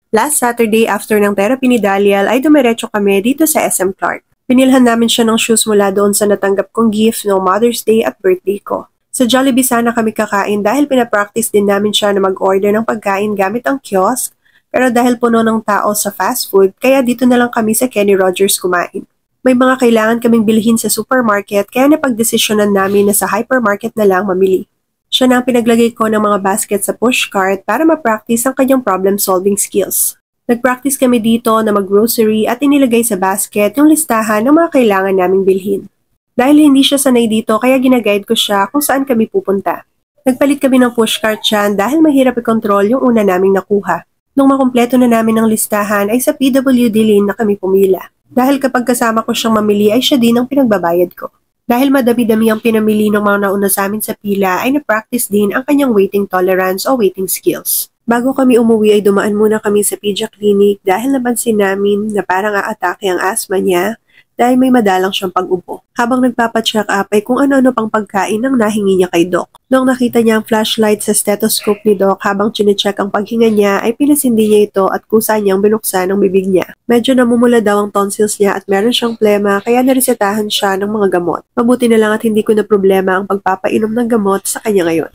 Last Saturday after ng therapy ni Dalial ay dumiretso kami dito sa SM Clark. Pinilhan namin siya ng shoes mula doon sa natanggap kong gift noong Mother's Day at birthday ko. Sa Jollibee sana kami kakain dahil pinapractice din namin siya na mag-order ng pagkain gamit ang kiosk, pero dahil puno ng tao sa fast food, kaya dito na lang kami sa Kenny Rogers kumain. May mga kailangan kaming bilhin sa supermarket kaya napagdesisyonan namin na sa hypermarket na lang mamili. Siya na ang pinaglagay ko ng mga basket sa pushcart para ma-practice ang kanyang problem-solving skills. Nag-practice kami dito na mag-grocery at inilagay sa basket yung listahan ng mga kailangan naming bilhin. Dahil hindi siya sanay dito kaya ginaguide ko siya kung saan kami pupunta. Nagpalit kami ng pushcart dyan dahil mahirap i-control yung una naming nakuha. Nung makumpleto na namin ang listahan ay sa PWD lane na kami pumila. Dahil kapag kasama ko siyang mamili ay siya din ang pinagbabayad ko. Dahil madami-dami ang pinamili ng mga nauna sa amin sa pila ay na-practice din ang kanyang waiting tolerance o waiting skills. Bago kami umuwi ay dumaan muna kami sa Pedia Clinic dahil napansin namin na parang aatake ang asthma niya dahil may madalang siyang pag-ubo. Habang nagpapacheck up ay kung ano-ano pang pagkain ang nahingi niya kay Doc. Noong nakita niya ang flashlight sa stethoscope ni Doc habang chinecheck ang paghinga niya ay pinasindi niya ito at kusa niyang binuksan ang bibig niya. Medyo namumula daw ang tonsils niya at meron siyang plema kaya naresetahan siya ng mga gamot. Mabuti na lang at hindi ko na problema ang pagpapainom ng gamot sa kanya ngayon.